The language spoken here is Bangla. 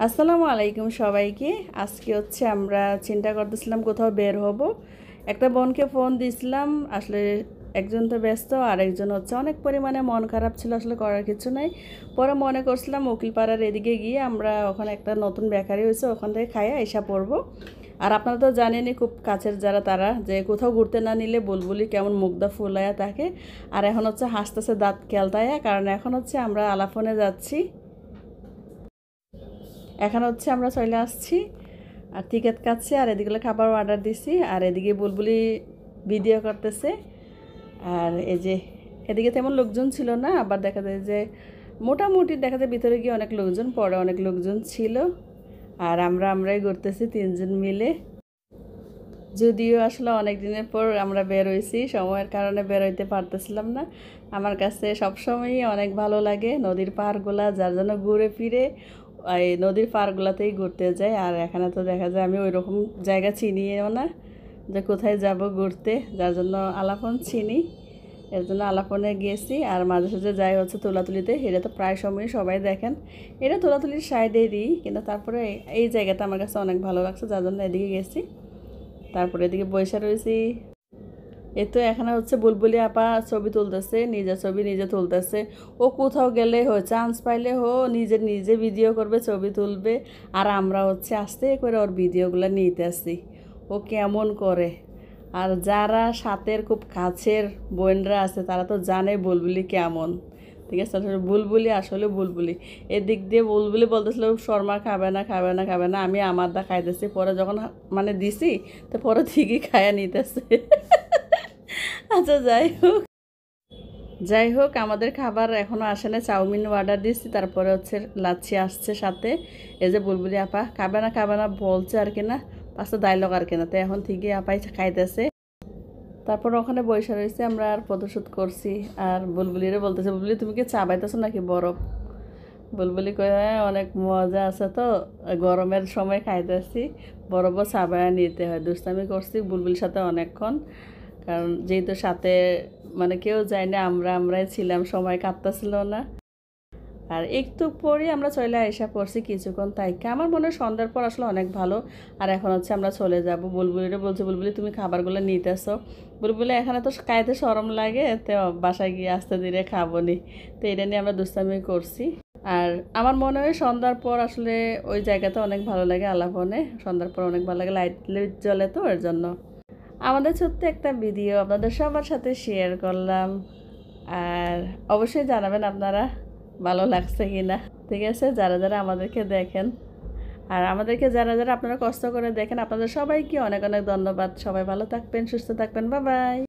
আসসালামু আলাইকুম সবাইকে। আজকে হচ্ছে আমরা চিন্তা করতেছিলাম কোথাও বের হব। একটা বোনকে ফোন দিয়েছিলাম, আসলে একজন তো ব্যস্ত আর একজন হচ্ছে অনেক পরিমাণে মন খারাপ ছিল, আসলে করার কিছু নাই। পরে মনে করছিলাম উকিলপাড়ার এদিকে গিয়ে আমরা ওখানে একটা নতুন বেকারি হয়েছে, ওখান থেকে খাইয়া এসা পড়বো। আর আপনারা তো জানেনই খুব কাছের যারা তারা যে কোথাও ঘুরতে না নিলে বুলবুলি কেমন মুগ্ধা ফুলায়া থাকে। আর এখন হচ্ছে হাসতেছে দাঁত কেলতায়া, কারণ এখন হচ্ছে আমরা আলাফনে যাচ্ছি। এখন হচ্ছে আমরা চলে আসছি আর টিকিট কাটছি, আর এদিকে খাবার অর্ডার দিছি, আর এদিকে বুলবুলি ভিডিও করতেছে। আর এই যে এদিকে তেমন লোকজন ছিল না, আবার দেখা যায় যে মোটামুটি দেখা যায় ভিতরে গিয়ে অনেক লোকজন, পরে অনেক লোকজন ছিল। আর আমরাই ঘুরতেছি তিনজন মিলে। যদিও আসলে অনেক দিনের পর আমরা বের হয়েছি, সময়ের কারণে বের হইতে পারতেছিলাম না। আমার কাছে সবসময়ই অনেক ভালো লাগে নদীর পাড়গুলা, যার জন্য ঘুরে ফিরে এই নদীর পাড়গুলাতেই ঘুরতে যাই। আর এখানে তো দেখা যায় আমি ওই রকম জায়গা চিনিও না যে কোথায় যাব ঘুরতে, যার জন্য আলাপন চিনি, এর জন্য আলাপনে গিয়েছি। আর মাঝে সাঝে যাই হচ্ছে তোলাতুলিতে, এটা তো প্রায় সময় সবাই দেখেন, এটা তোলাতুলির সাইডেরই, কিন্তু তারপরে এই জায়গাটা আমার কাছে অনেক ভালো লাগছে, যার জন্য এদিকে গেছি। তারপরে এদিকে বৈশা রয়েছি। এই তো এখানে হচ্ছে বুলবুলি আপা ছবি তুলতেছে, নিজের ছবি নিজে তুলতেছে। ও কোথাও গেলে চান্স পাইলে নিজে নিজে ভিডিও করবে, ছবি তুলবে। আর আমরা হচ্ছে আস্তে করে ওর ভিডিওগুলো নিতে আসি ও কেমন করে। আর যারা সাথের খুব কাছের বোনরা আছে তারা তো জানে বুলবুলি কেমন। ঠিক আছে, আসলে বুলবুলি আসলে বুলবুলি। এদিক দিয়ে বুলবুলি বলতেছিল শর্মা খাবে না খাবে না খাবে না, আমি আমার দা খাইতেছি। পরে যখন মানে দিছি তো পরে ঠিকই খায়া নিতেছে। আচ্ছা, যাই হোক আমাদের খাবার এখনও আসে না। চাউমিন অর্ডার দিচ্ছি, তারপরে হচ্ছে লাচ্ছি আসছে সাথে। এই যে বুলবুলি আপা খাবে না বলছে আর কিনা, পাঁচটা ডায়লগ আর কিনা, তো এখন ঠিকই আপাই খাইতেছে। তারপর ওখানে বসে রয়েছে, আমরা আর ফটোশ্যুট করছি। আর বুলবুলিরে বলতেছে, বুলবুলি তুমি কি চা পাইতেছো নাকি বরফ? বুলবুলি কয়ে হ্যাঁ অনেক মজা আছে তো, গরমের সময় খাইতেছি, বরফও চা বায়া নিতে হয়। দুষ্টামি করছি বুলবুলির সাথে অনেকক্ষণ, কারণ যেহেতু সাথে মানে কেউ যায় না, আমরাই ছিলাম, সময় কাটতেছিল না। আর একটু পরে আমরা চলে আইসা পড়ছি কিছুক্ষণ তাইকে। আমার মনে হয় সন্ধ্যার পর আসলে অনেক ভালো। আর এখন হচ্ছে আমরা চলে যাব। বুলবুলিরে বলছে, বুলবুলি তুমি খাবারগুলো নিতে আসো। বুলবুলি এখানে তো খাইতে শরম লাগে, তো বাসায় গিয়ে আস্তে ধীরে খাবো নি। তো এটা নিয়ে আমরা দুষ্টামি করছি। আর আমার মনে হয় সন্ধ্যার পর আসলে ওই জায়গাটা অনেক ভালো লাগে, আলাপনে সন্ধ্যার পর অনেক ভালো লাগে, লাইট জ্বলে তো এর জন্য। আমাদের ছোট্ট একটা ভিডিও আপনাদের সবার সাথে শেয়ার করলাম। আর অবশ্যই জানাবেন আপনারা ভালো লাগছে কি না। ঠিক আছে, যারা যারা আমাদেরকে দেখেন আর আমাদেরকে যারা যারা আপনারা কষ্ট করে দেখেন, আপনাদের সবাইকে অনেক অনেক ধন্যবাদ। সবাই ভালো থাকবেন, সুস্থ থাকবেন, বাই বাই।